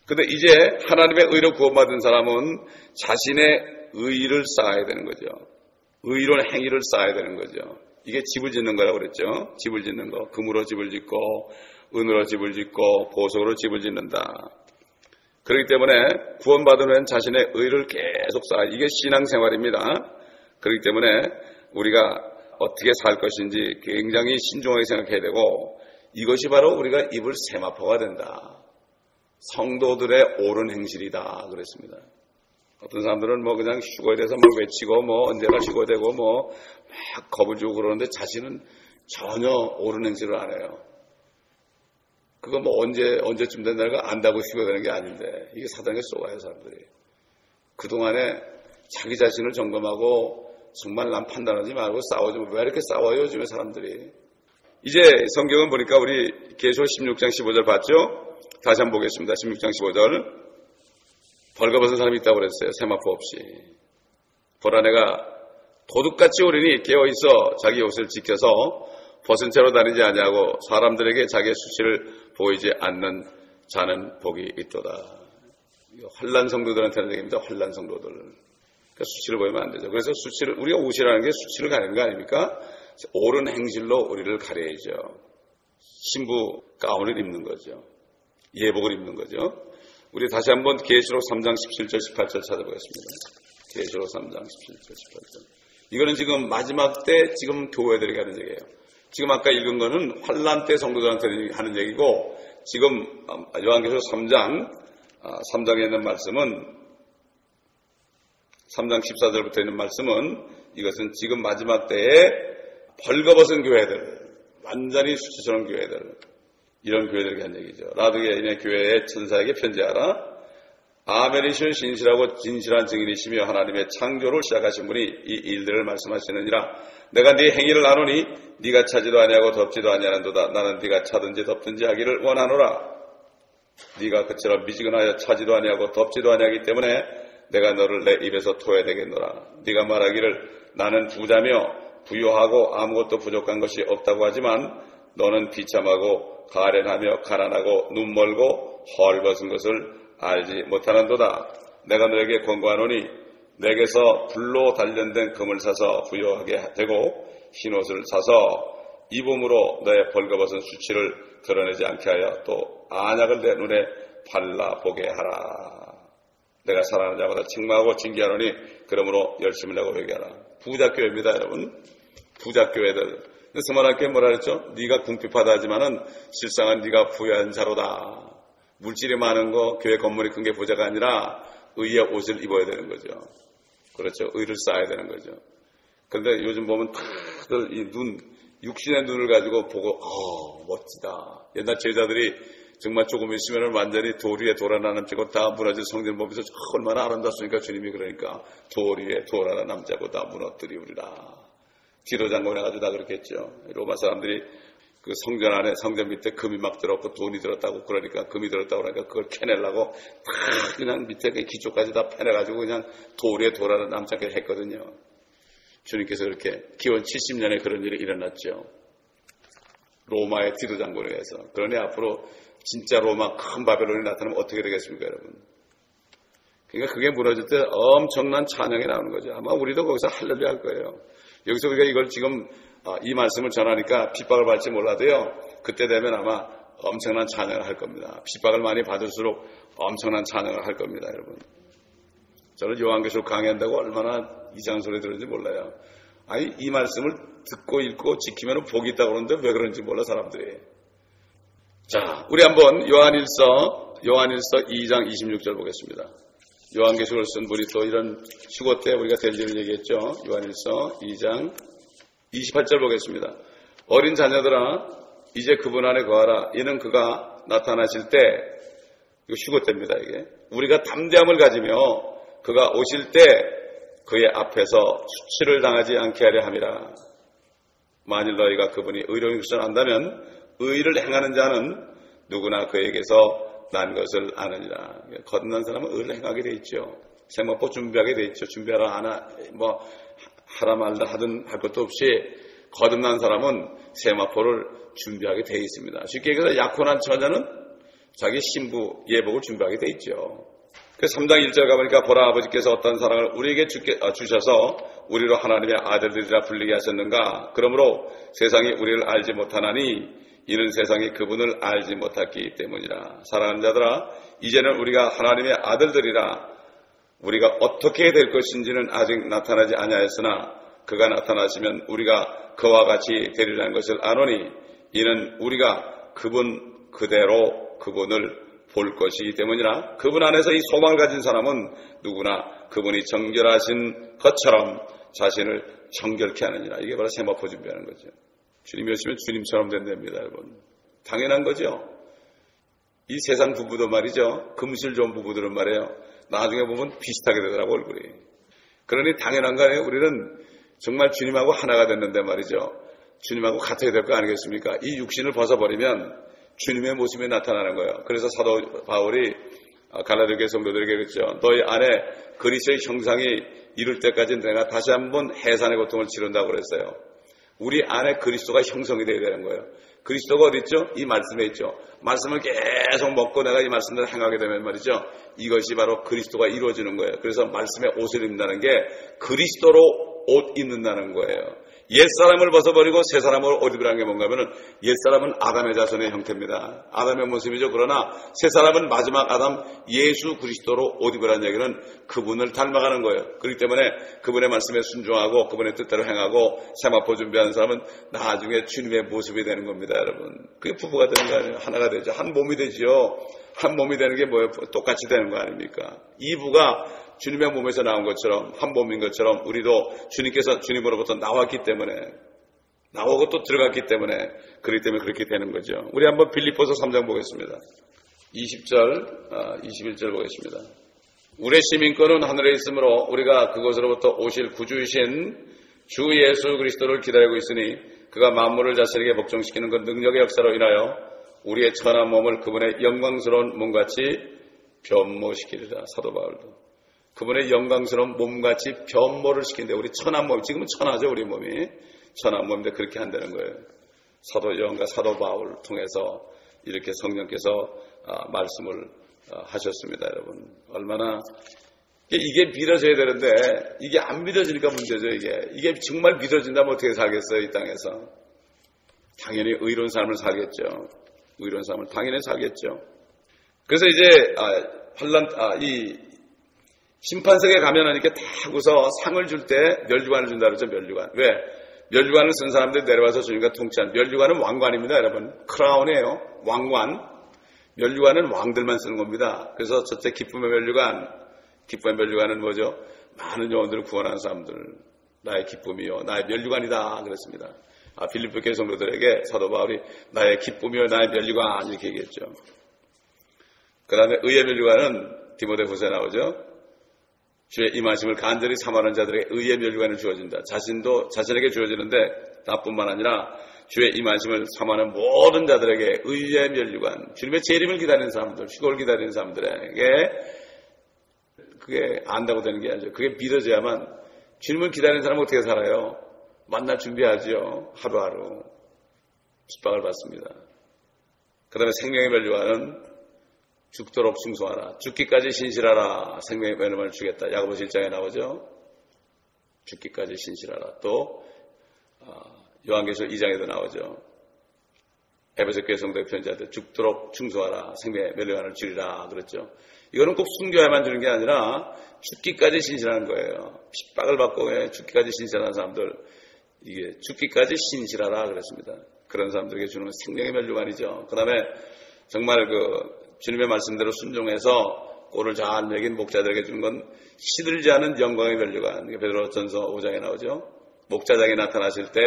근데 이제 하나님의 의로 구원받은 사람은 자신의 의를 쌓아야 되는 거죠. 의로운 행위를 쌓아야 되는 거죠. 이게 집을 짓는 거라고 그랬죠. 집을 짓는 거. 금으로 집을 짓고 은으로 집을 짓고 보석으로 집을 짓는다. 그렇기 때문에 구원받은 후엔 자신의 의를 계속 쌓아. 이게 신앙생활입니다. 그렇기 때문에 우리가 어떻게 살 것인지 굉장히 신중하게 생각해야 되고 이것이 바로 우리가 입을 세마포가 된다. 성도들의 옳은 행실이다 그랬습니다. 어떤 사람들은 그냥 휴거에 대해서 외치고 언제가 휴거되고 막 겁을 주고 그러는데 자신은 전혀 옳은 행실을 안 해요. 그거 언제쯤 된다는 안다고 휴거되는 게 아닌데 이게 사단에 쏘아요 사람들이. 그동안에 자기 자신을 점검하고 정말 남 판단하지 말고 싸우지 왜 이렇게 싸워요 요즘에 사람들이. 이제 성경은 보니까 우리 계시록 16장 15절 봤죠? 다시 한번 보겠습니다. 16장 15절. 벌거벗은 사람이 있다고 그랬어요. 세마포 없이. 보라 내가 도둑같이 오리니 깨어있어 자기 옷을 지켜서 벗은 채로 다니지 아니하고 사람들에게 자기의 수치를 보이지 않는 자는 복이 있도다. 환난 성도들한테는 얘기입니다. 환난 성도들. 그러니까 수치를 보이면 안 되죠. 그래서 수치를 우리가 옷이라는 게 수치를 가리는 거 아닙니까? 옳은 행실로 우리를 가려야죠. 신부 가운을 입는 거죠. 예복을 입는 거죠. 우리 다시 한번 계시록 3장 17절 18절 찾아보겠습니다. 계시록 3장 17절 18절. 이거는 지금 마지막 때 지금 교회들에게 하는 얘기예요. 지금 아까 읽은 거는 환난 때 성도들한테 하는 얘기고 지금 요한계시록 3장에 있는 말씀은 3장 14절부터 있는 말씀은 이것은 지금 마지막 때에 벌거벗은 교회들, 완전히 수치스러운 교회들, 이런 교회들에게 한 얘기죠. 라도게인의 교회의 천사에게 편지하라. 아멘이시오 신실하고 진실한 증인이시며 하나님의 창조를 시작하신 분이 이 일들을 말씀하시느니라. 내가 네 행위를 아노니 네가 차지도 아니하고 덮지도 아니하는도다. 나는 네가 차든지 덮든지 하기를 원하노라. 네가 그처럼 미지근하여 차지도 아니하고 덮지도 아니하기 때문에 내가 너를 내 입에서 토해내겠노라. 네가 말하기를 나는 부자며 부유하고 아무것도 부족한 것이 없다고 하지만 너는 비참하고 가련하며 가난하고 눈멀고 헐벗은 것을 알지 못하는도다. 내가 너에게 권고하노니 내게서 불로 단련된 금을 사서 부유하게 되고 흰옷을 사서 입음으로 너의 벌거벗은 수치를 드러내지 않게 하여 또 안약을 내 눈에 발라보게 하라. 내가 사랑하는 자마다 책망하고 징계하노니 그러므로 열심히 내고 회개하라. 부자교회입니다, 여러분. 부자교회들. 스마라께 뭐라 그랬죠? 네가 궁핍하다 하지만은 실상은 네가 부유한 자로다. 물질이 많은 거, 교회 건물이 큰 게 부자가 아니라 의의 옷을 입어야 되는 거죠. 그렇죠. 의를 쌓아야 되는 거죠. 그런데 요즘 보면 다들 이 육신의 눈을 가지고 보고, 멋지다. 옛날 제자들이 정말 조금 있으면 완전히 돌 위에 돌 하나 남자고 다 무너질 성전 보면서 얼마나 아름답습니까? 주님이 그러니까 돌 위에 돌 하나 남자고 다 무너뜨리우리라. 뒤로 잠궈내가지고 다 그렇게 했죠. 로마 사람들이 그 성전 안에, 성전 밑에 금이 막 들었고 돈이 들었다고 그러니까 금이 들었다고 그러니까 그걸 캐내려고 다 그냥 밑에 기초까지 다 패내가지고 그냥 돌 위에 돌 하나 남자게 했거든요. 주님께서 그렇게 기원 70년에 그런 일이 일어났죠. 로마의 뒤로 장군에 의해서. 그러니 앞으로 진짜 로마 큰 바벨론이 나타나면 어떻게 되겠습니까, 여러분? 그러니까 그게 무너질 때 엄청난 찬양이 나오는 거죠. 아마 우리도 거기서 할렐루야 할 거예요. 여기서 우리가 이걸 지금 이 말씀을 전하니까 핍박을 받을지 몰라도요. 그때 되면 아마 엄청난 찬양을 할 겁니다. 핍박을 많이 받을수록 엄청난 찬양을 할 겁니다, 여러분. 저는 요한계시록 강의한다고 얼마나 이상한 소리 들었는지 몰라요. 아니 이 말씀을 듣고 읽고 지키면 복이 있다고 그러는데 왜 그런지 몰라 사람들이. 자, 우리 한번 요한일서 2장 26절 보겠습니다. 요한계시록을 쓴 분이 또 이런 휴고 때 우리가 될 일을 얘기했죠. 요한일서 2장 28절 보겠습니다. 어린 자녀들아 이제 그분 안에 거하라. 이는 그가 나타나실 때, 이거 휴고 때입니다. 이게 우리가 담대함을 가지며 그가 오실 때 그의 앞에서 수치를 당하지 않게 하려 함이라. 만일 너희가 그분이 의로운 것을 안다면 의를 행하는 자는 누구나 그에게서 난 것을 아느니라. 거듭난 사람은 의를 행하게 돼 있죠. 세마포 준비하게 돼 있죠. 준비하라 하나 하라 말라 하든 할 것도 없이 거듭난 사람은 세마포를 준비하게 돼 있습니다. 쉽게 얘기해서 약혼한 처자는 자기 신부 예복을 준비하게 돼 있죠. 그래서 3장 1절 가보니까 보라 아버지께서 어떤 사랑을 우리에게 주셔서 우리로 하나님의 아들들이라 불리게 하셨는가. 그러므로 세상이 우리를 알지 못하나니 이는 세상이 그분을 알지 못했기 때문이라. 사랑하는 자들아 이제는 우리가 하나님의 아들들이라. 우리가 어떻게 될 것인지는 아직 나타나지 아니하였으나 그가 나타나시면 우리가 그와 같이 되리라는 것을 아노니 이는 우리가 그분 그대로 그분을 볼 것이기 때문이라. 그분 안에서 이 소망을 가진 사람은 누구나 그분이 정결하신 것처럼 자신을 정결케 하느니라. 이게 바로 세마포 준비하는 거죠. 주님이 오시면 주님처럼 된답니다, 여러분. 당연한 거죠. 이 세상 부부도 말이죠. 금실 좋은 부부들은 말이에요. 나중에 보면 비슷하게 되더라고, 얼굴이. 그러니 당연한 거 아니에요. 우리는 정말 주님하고 하나가 됐는데 말이죠. 주님하고 같아야 될 거 아니겠습니까? 이 육신을 벗어버리면 주님의 모습이 나타나는 거예요. 그래서 사도 바울이 갈라디아 성도들에게 그랬죠. 너희 안에 그리스도의 형상이 이룰 때까지 내가 다시 한번 해산의 고통을 치른다고 그랬어요. 우리 안에 그리스도가 형성이 되어야 되는 거예요. 그리스도가 어디 있죠? 이 말씀에 있죠. 말씀을 계속 먹고 내가 이 말씀을 행하게 되면 말이죠. 이것이 바로 그리스도가 이루어지는 거예요. 그래서 말씀에 옷을 입는다는 게 그리스도로 옷 입는다는 거예요. 옛사람을 벗어버리고 새사람을 옷 입으라는 게 뭔가 하면은 옛사람은 아담의 자손의 형태입니다. 아담의 모습이죠. 그러나 새사람은 마지막 아담 예수 그리스도로 옷 입으라는 얘기는 그분을 닮아가는 거예요. 그렇기 때문에 그분의 말씀에 순종하고 그분의 뜻대로 행하고 세마포 준비하는 사람은 나중에 주님의 모습이 되는 겁니다, 여러분. 그게 부부가 되는 거 아니에요. 하나가 되죠. 한 몸이 되지요. 한 몸이 되는 게 뭐예요? 똑같이 되는 거 아닙니까? 이 부가 주님의 몸에서 나온 것처럼 한 몸인 것처럼 우리도 주님께서 주님으로부터 나왔기 때문에 나오고 또 들어갔기 때문에 그렇기 때문에 그렇게 되는 거죠. 우리 한번 빌립보서 3장 보겠습니다. 20절, 21절 보겠습니다. 우리의 시민권은 하늘에 있으므로 우리가 그곳으로부터 오실 구주이신 주 예수 그리스도를 기다리고 있으니 그가 만물을 자신에게 복종시키는 그 능력의 역사로 인하여 우리의 천한 몸을 그분의 영광스러운 몸같이 변모시키리라. 사도 바울도 그분의 영광스러운 몸같이 변모를 시킨대. 우리 천한 몸, 지금은 천하죠. 우리 몸이 천한 몸인데 그렇게 한다는 거예요. 사도 요한과 사도 바울을 통해서 이렇게 성령께서 말씀을 하셨습니다. 여러분 얼마나 이게 믿어져야 되는데 이게 안 믿어지니까 문제죠. 이게 정말 믿어진다면 어떻게 살겠어요? 이 땅에서 당연히 의로운 삶을 살겠죠. 의로운 삶을 당연히 살겠죠. 그래서 이제 이 심판석에 가면은 이렇게 다 하고서 상을 줄 때 멸류관을 준다 그러죠. 멸류관. 왜? 멸류관을 쓴 사람들이 내려와서 주님과 통치한. 멸류관은 왕관입니다. 여러분 크라운이에요. 왕관. 멸류관은 왕들만 쓰는 겁니다. 그래서 첫째 기쁨의 멸류관은 뭐죠? 많은 영혼들을 구원하는 사람들, 나의 기쁨이요 나의 멸류관이다 그랬습니다. 빌립보 교회 성도들에게 사도 바울이 나의 기쁨이요 나의 멸류관 이렇게 얘기했죠. 그 다음에 의의 멸류관은 디모데후서에 나오죠. 주의 임하심을 간절히 삼하는 자들에게 의의 멸류관을 주어진다. 자신에게 주어지는데 나뿐만 아니라 주의 임하심을 삼하는 모든 자들에게 의의 멸류관, 주님의 재림을 기다리는 사람들, 휴거를 기다리는 사람들에게 그게 안다고 되는 게 아니죠. 그게 믿어져야만. 주님을 기다리는 사람은 어떻게 살아요? 만날 준비하죠. 하루하루 핍박을 받습니다. 그 다음에 생명의 멸류관은 죽도록 충성하라. 죽기까지 신실하라. 생명의 멸류관을 주겠다. 야고보서 1장에 나오죠. 죽기까지 신실하라. 또 요한계시록 2장에도 나오죠. 에베소 교회 성도의 편지한테 죽도록 충성하라. 생명의 멸류관을 주리라 그랬죠. 이거는 꼭 순교해야만 주는 게 아니라 죽기까지 신실하는 거예요. 핍박을 받고 죽기까지 신실하는 사람들, 이게 죽기까지 신실하라 그랬습니다. 그런 사람들에게 주는 건 생명의 멸류관이죠. 그 다음에 정말 주님의 말씀대로 순종해서 꼴을 잘 먹인 목자들에게 주는 건 시들지 않은 영광의 멸류관. 베드로전서 5장에 나오죠. 목자장이 나타나실 때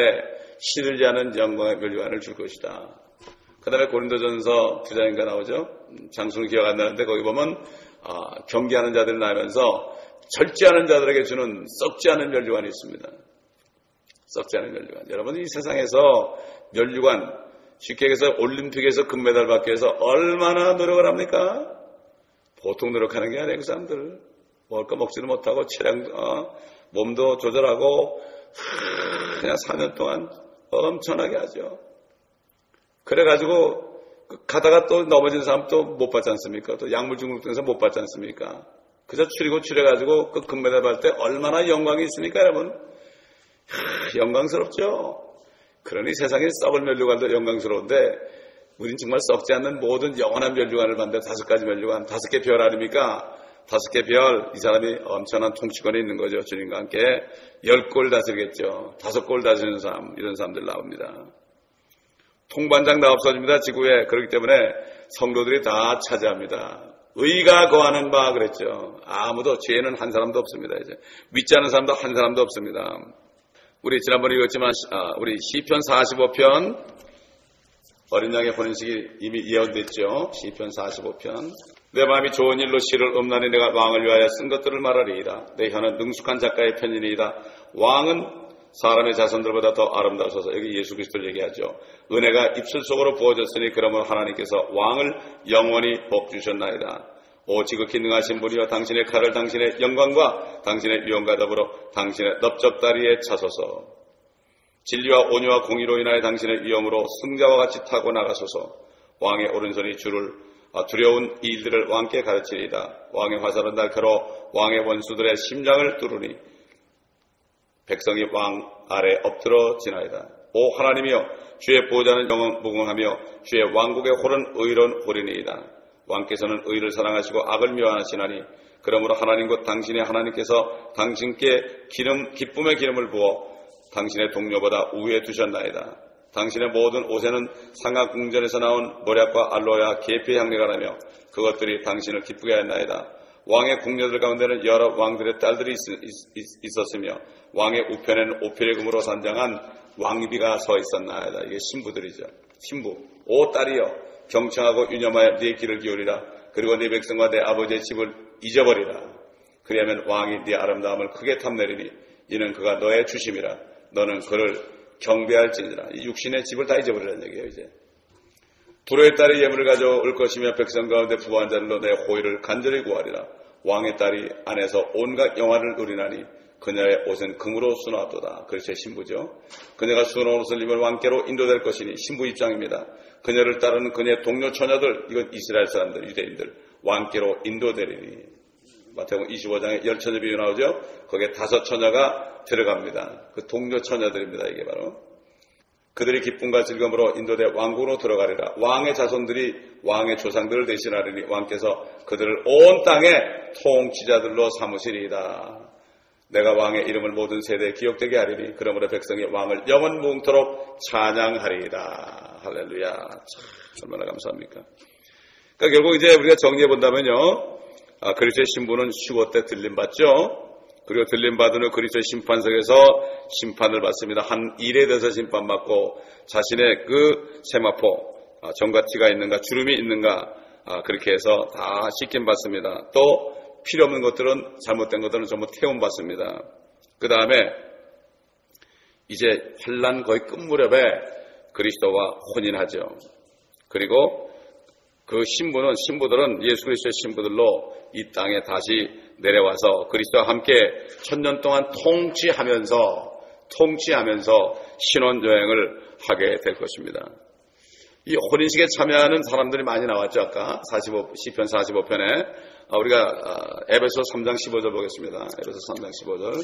시들지 않은 영광의 멸류관을 줄 것이다. 그 다음에 고린도전서 9장인가 나오죠. 장수는 기억 안 나는데 거기 보면 경계하는 자들을 나면서 절제하는 자들에게 주는 썩지 않은 멸류관이 있습니다. 썩지 않은 멸류관. 여러분 이 세상에서 멸류관, 쉽게 얘기해서 올림픽에서 금메달 받기 위해서 얼마나 노력을 합니까? 보통 노력하는 게 아니에요. 그 사람들 먹을 거 먹지도 못하고 체량 몸도 조절하고 그냥 4년 동안 엄청나게 하죠. 그래가지고 가다가 또 넘어진 사람 또 못 받지 않습니까? 또 약물 중독돼서 못 받지 않습니까? 그저 추려가지고 그 금메달 받을 때 얼마나 영광이 있습니까, 여러분? 영광스럽죠. 그러니 세상에 썩을 멸류관도 영광스러운데 우린 정말 썩지 않는 모든 영원한 멸류관을 받는데 5가지 멸류관, 5개 별 아닙니까? 5개 별, 이 사람이 엄청난 통치권에 있는 거죠. 주님과 함께 10골 다스리겠죠. 5골 다스리는 사람, 이런 사람들 나옵니다. 통반장 다 없어집니다. 지구에. 그렇기 때문에 성도들이 다 차지합니다. 의가 거하는 바 그랬죠. 아무도 죄는 한 사람도 없습니다. 이제 믿지 않는 사람도 한 사람도 없습니다. 우리 지난번에 읽었지만 우리 시편 45편 어린 양의 혼인식이 이미 예언됐죠. 시편 45편 내 마음이 좋은 일로 시를 음란히 내가 왕을 위하여 쓴 것들을 말하리이다. 내 혀는 능숙한 작가의 편이니이다. 왕은 사람의 자손들보다 더 아름다우소서. 여기 예수 그리스도를 얘기하죠. 은혜가 입술 속으로 부어졌으니 그러므로 하나님께서 왕을 영원히 복 주셨나이다. 오 지극히 능하신 분이여 당신의 칼을 당신의 영광과 당신의 위엄과 더불어 당신의 넓적다리에 차소서. 진리와 온유와 공의로 인하여 당신의 위엄으로 승자와 같이 타고 나가소서. 왕의 오른손이 두려운 일들을 왕께 가르치리이다. 왕의 화살은 날카로워 왕의 원수들의 심장을 뚫으니 백성이 왕 아래 엎드러 지나이다. 오 하나님이여 주의 보호자는 무궁하며 주의 왕국의 홀은 의로운 홀이니이다. 왕께서는 의를 사랑하시고 악을 미워하시나니 그러므로 하나님 곧 당신의 하나님께서 당신께 기쁨의 기름을 부어 당신의 동료보다 우위에 두셨나이다. 당신의 모든 옷에는 상하 궁전에서 나온 모략과 알로에와 계피의 향내가 나며 그것들이 당신을 기쁘게 하였나이다. 왕의 궁녀들 가운데는 여러 왕들의 딸들이 있었으며 왕의 우편에는 오필의 금으로 산장한 왕비가 서 있었나이다. 이게 신부들이죠. 신부. 오 딸이여, 경청하고 유념하여 네 길을 기울이라. 그리고 네 백성과 내 아버지의 집을 잊어버리라. 그리하면 왕이 네 아름다움을 크게 탐내리니 이는 그가 너의 주심이라. 너는 그를 경배할지니라. 이 육신의 집을 다 잊어버리라는 얘기예요. 이제 불호의 딸이 예물을 가져올 것이며 백성 가운데 부한 자들로 내 호의를 간절히 구하리라. 왕의 딸이 안에서 온갖 영화를 누리나니 그녀의 옷은 금으로 수놓았도다. 그렇죠. 신부죠. 그녀가 수놓은 옷을 입은 왕께로 인도될 것이니 신부 입장입니다. 그녀를 따르는 그녀의 동료 처녀들, 이건 이스라엘 사람들, 유대인들, 왕께로 인도되리니. 마태복음 25장에 10처녀 비유 나오죠. 거기에 5처녀가 들어갑니다. 그 동료 처녀들입니다. 이게 바로. 그들이 기쁨과 즐거움으로 인도돼 왕국으로 들어가리라. 왕의 자손들이 왕의 조상들을 대신하리니 왕께서 그들을 온 땅의 통치자들로 삼으시리이다. 내가 왕의 이름을 모든 세대에 기억되게 하리니 그러므로 백성이 왕을 영원 무궁토록 찬양하리이다. 할렐루야. 참, 얼마나 감사합니까? 그러니까 결국 이제 우리가 정리해 본다면요, 그리스도의 신부는 휴거 때 들림받죠. 그리고 들림받은 후 그리스도의 심판석에서 심판을 받습니다. 한 일에 대해서 심판받고 자신의 그 세마포, 정과 티가 있는가, 주름이 있는가, 그렇게 해서 다 씻김받습니다. 또 필요 없는 것들은, 잘못된 것들은 전부 태움받습니다. 그 다음에 이제 환난 거의 끝무렵에 그리스도와 혼인하죠. 그리고 그 신부들은 예수 그리스도의 신부들로 이 땅에 다시 내려와서 그리스도와 함께 1000년 동안 통치하면서 신혼여행을 하게 될 것입니다. 이 혼인식에 참여하는 사람들이 많이 나왔죠. 아까 시편 45편에 우리가 에베소 3장 15절 보겠습니다. 에베소 3장 15절.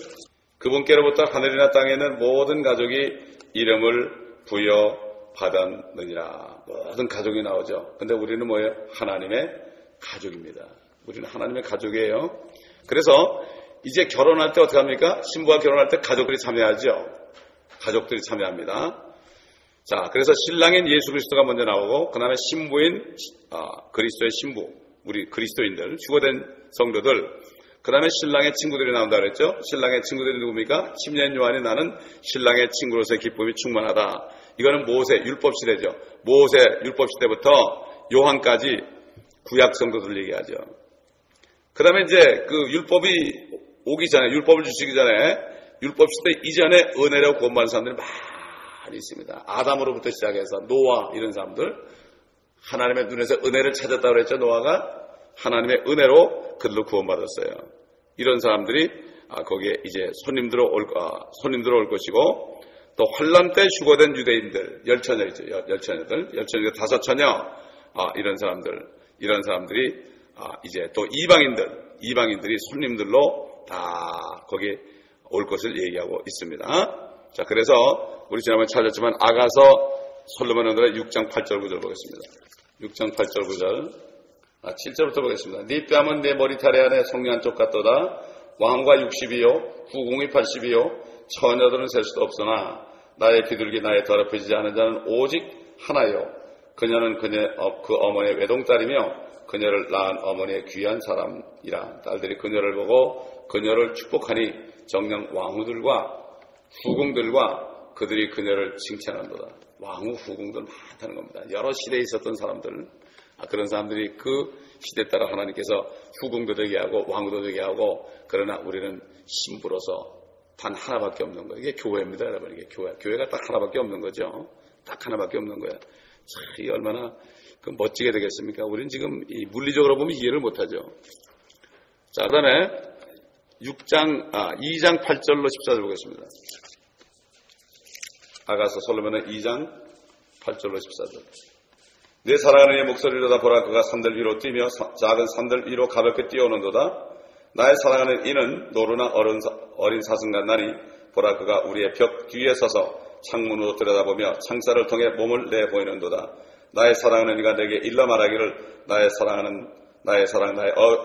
그분께로부터 하늘이나 땅에 있는 모든 가족이 이름을 부여받았느니라. 모든 가족이 나오죠. 근데 우리는 뭐예요? 하나님의 가족입니다. 우리는 하나님의 가족이에요. 그래서 이제 결혼할 때 어떻게 합니까? 신부가 결혼할 때 가족들이 참여하죠. 가족들이 참여합니다. 자, 그래서 신랑인 예수 그리스도가 먼저 나오고, 그 다음에 신부인 그리스도의 신부, 우리 그리스도인들, 휴거된 성도들, 그 다음에 신랑의 친구들이 나온다 그랬죠. 신랑의 친구들이 누굽니까? 침례인 요한이 나는 신랑의 친구로서의 기쁨이 충만하다. 이거는 모세 율법 시대죠. 모세 율법 시대부터 요한까지 구약 성도들 얘기하죠. 그 다음에 이제 그 율법이 오기 전에, 율법을 주시기 전에, 율법 시대 이전에 은혜라고 구원받은 사람들이 많이 있습니다. 아담으로부터 시작해서 노아 이런 사람들, 하나님의 눈에서 은혜를 찾았다고 그랬죠. 노아가 하나님의 은혜로 그들로 구원받았어요. 이런 사람들이 거기에 이제 손님들로 올 것이고, 또 환란 때 휴거된 유대인들, 열처녀이죠. 열처녀들 5처녀, 이런 사람들이 이제 또 이방인들이 손님들로 다 거기에 올 것을 얘기하고 있습니다. 자, 그래서 우리 지난번에 찾았지만 아가서 솔로몬 언들의 6장 8절 9절 보겠습니다. 6장 8절 9절 7절부터 보겠습니다. 네 뺨은 내 머리털 안에 송이 한쪽 같도다. 왕과 60이요 후궁이 80이요 처녀들은 셀 수도 없으나 나의 비둘기 나의 더럽혀지지 않은 자는 오직 하나요. 그녀는 그 어머니의 외동딸이며 그녀를 낳은 어머니의 귀한 사람이라. 딸들이 그녀를 보고 그녀를 축복하니 정녕 왕후들과 후궁들과 그들이 그녀를 칭찬한도다. 왕후 후궁들 많다는 겁니다. 여러 시대에 있었던 사람들, 그런 사람들이 그 시대 따라 하나님께서 후궁도 되게 하고 왕후도 되게 하고, 그러나 우리는 신부로서 단 하나밖에 없는 거예요. 이게 교회입니다, 여러분. 이게 교회가 딱 하나밖에 없는 거죠. 딱 하나밖에 없는 거야. 참, 이 얼마나 멋지게 되겠습니까? 우리는 지금 물리적으로 보면 이해를 못하죠. 자, 그 다음에 2장 8절로 14절 보겠습니다. 아가서 솔로몬은 2장 8절로 14절. 내 사랑하는 이의 목소리를 다 보라. 그가 산들 위로 뛰며 작은 산들 위로 가볍게 뛰어오는도다. 나의 사랑하는 이는 노루나 어린 사슴 같나니 보라. 그가 우리의 벽 뒤에 서서 창문으로 들여다보며 창살을 통해 몸을 내보이는도다. 나의 사랑하는 이가 내게 일러 말하기를 나의 사랑 나의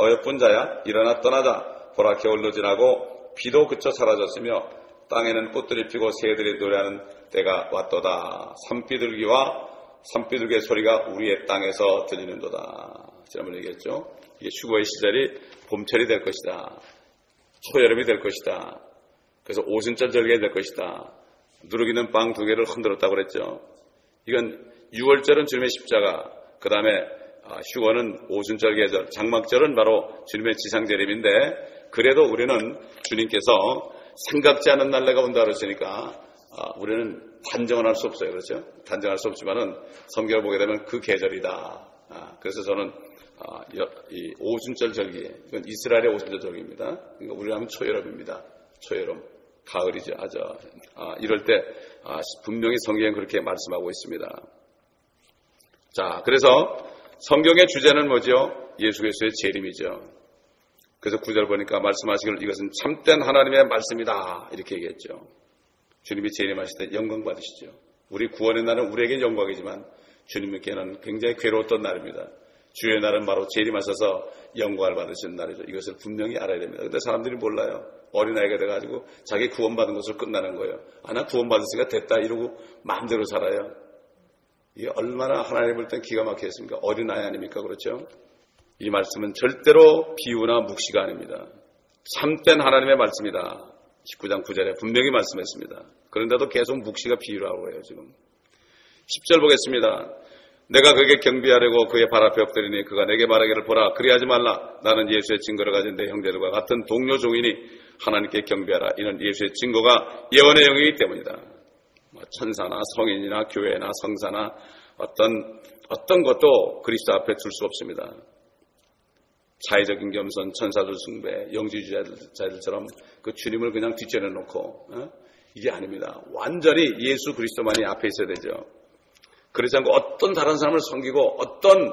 어여쁜 자야 일어나 떠나자. 보라. 겨울도 지나고 비도 그쳐 사라졌으며 땅에는 꽃들이 피고 새들이 노래하는 때가 왔도다. 산비둘기와 산비둘기의 소리가 우리의 땅에서 들리는도다. 지난번에 얘기했죠. 이게 휴거의 시절이 봄철이 될 것이다. 초여름이 될 것이다. 그래서 오순절 절기가 될 것이다. 누룩이는 빵 2개를 흔들었다고 그랬죠. 이건 6월절은 주님의 십자가, 그 다음에 휴거는 오순절 계절, 장막절은 바로 주님의 지상재림인데, 그래도 우리는 주님께서 생각지 않은 날래가 온다 그러시니까 우리는 단정은 할 수 없어요. 그렇죠? 단정할 수 없지만은 성경을 보게 되면 그 계절이다. 그래서 저는 이 오순절 절기, 이건 이스라엘의 오순절 절기입니다. 그러니까 우리가 하면 초여름입니다. 초여름, 가을이죠. 이럴 때 분명히 성경에 그렇게 말씀하고 있습니다. 자, 그래서 성경의 주제는 뭐죠? 예수 그리스도의 재림이죠. 그래서 9절 보니까 말씀하시기를 이것은 참된 하나님의 말씀이다 이렇게 얘기했죠. 주님이 재림하실 때 영광 받으시죠. 우리 구원의 날은 우리에겐 영광이지만 주님께는 굉장히 괴로웠던 날입니다. 주의 날은 바로 재림하셔서 영광을 받으시는 날이죠. 이것을 분명히 알아야 됩니다. 그런데 사람들이 몰라요. 어린아이가 돼가지고 자기 구원받은 것으로 끝나는 거예요. 나 구원받으니까 됐다 이러고 마음대로 살아요. 이게 얼마나 하나님 볼 땐 기가 막히겠습니까? 어린아이 아닙니까? 그렇죠? 이 말씀은 절대로 비유나 묵시가 아닙니다. 참된 하나님의 말씀이다. 19장 9절에 분명히 말씀했습니다. 그런데도 계속 묵시가 비유라고 해요. 지금 10절 보겠습니다. 내가 그에게 경비하려고 그의 발 앞에 엎드리니 그가 내게 말하기를 보라 그리하지 말라. 나는 예수의 증거를 가진 내 형제들과 같은 동료 종이니 하나님께 경비하라. 이는 예수의 증거가 예언의 영이기 때문이다. 천사나 성인이나 교회나 성사나 어떤 것도 그리스도 앞에 둘 수 없습니다. 자의적인 겸손, 천사들 숭배, 영지주의자들처럼 그 주님을 그냥 뒷전에 놓고 이게 아닙니다. 완전히 예수 그리스도만이 앞에 있어야 되죠. 그렇지 않고 어떤 다른 사람을 섬기고 어떤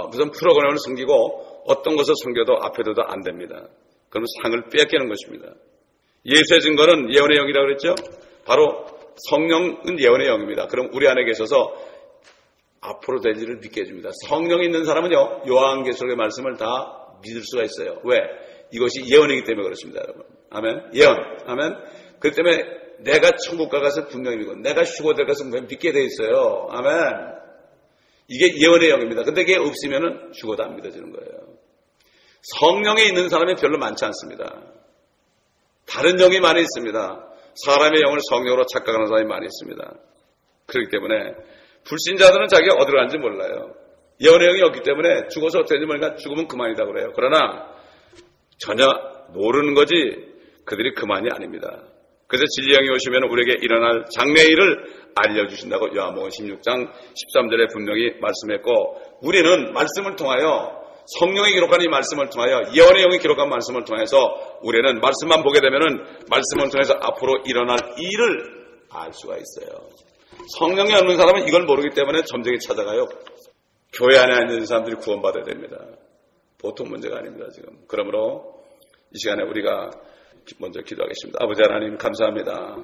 무슨 프로그램을 섬기고 어떤 것을 섬겨도 앞에 둬도 안 됩니다. 그러면 상을 뺏기는 것입니다. 예수의 증거는 예언의 영이라고 그랬죠. 바로 성령은 예언의 영입니다. 그럼 우리 안에 계셔서 앞으로 될 일을 믿게 해줍니다. 성령이 있는 사람은요, 요한계시록의 말씀을 다 믿을 수가 있어요. 왜? 이것이 예언이기 때문에 그렇습니다, 여러분. 아멘. 예언. 아멘. 그렇기 때문에 내가 천국 갈 것을 분명히 믿고 내가 휴거될 것을 분명히 믿게 돼 있어요. 아멘. 이게 예언의 영입니다. 근데 이게 없으면은 죽어도 안 믿어지는 거예요. 성령에 있는 사람이 별로 많지 않습니다. 다른 영이 많이 있습니다. 사람의 영을 성령으로 착각하는 사람이 많이 있습니다. 그렇기 때문에 불신자들은 자기가 어디로 가는지 몰라요. 예언의 영이 없기 때문에 죽어서 어떻게 되는지 모르니까 죽으면 그만이다 그래요. 그러나 전혀 모르는 거지 그들이 그만이 아닙니다. 그래서 진리의 영이 오시면 우리에게 일어날 장래의 일을 알려주신다고 요한복음 16장 13절에 분명히 말씀했고, 우리는 말씀을 통하여 성령이 기록한 이 말씀을 통하여 예언의 영이 기록한 말씀을 통해서 우리는 말씀만 보게 되면은 말씀을 통해서 앞으로 일어날 일을 알 수가 있어요. 성령이 없는 사람은 이걸 모르기 때문에 점쟁이 찾아가요. 교회 안에 있는 사람들이 구원받아야 됩니다. 보통 문제가 아닙니다, 지금. 그러므로 이 시간에 우리가 먼저 기도하겠습니다. 아버지 하나님 감사합니다.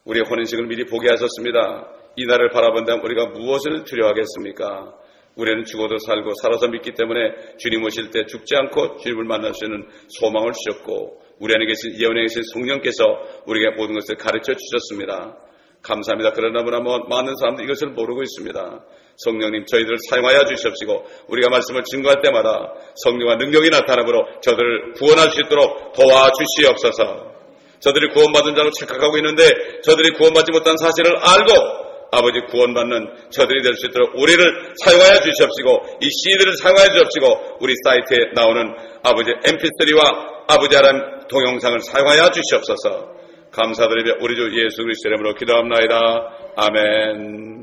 우리의 혼인식을 미리 보게 하셨습니다. 이 날을 바라본다면 우리가 무엇을 두려워하겠습니까? 우리는 죽어도 살고 살아서 믿기 때문에 주님 오실 때 죽지 않고 주님을 만날 수 있는 소망을 주셨고, 우리 안에 계신 예언에 계신 성령께서 우리에게 모든 것을 가르쳐 주셨습니다. 감사합니다. 그러나 많은 사람들이 이것을 모르고 있습니다. 성령님 저희들을 사용하여 주시옵시고, 우리가 말씀을 증거할 때마다 성령과 능력이 나타남으로 저들을 구원할 수 있도록 도와주시옵소서. 저들이 구원받은 자로 착각하고 있는데 저들이 구원받지 못한 사실을 알고 아버지 구원받는 저들이 될 수 있도록 우리를 사용하여 주시옵시고, 이 CD를 사용하여 주시옵시고, 우리 사이트에 나오는 아버지 MP3와 아버지 하나님 동영상을 사용하여 주시옵소서. 감사드리며 우리 주 예수 그리스도의 이름으로 기도합나이다. 아멘.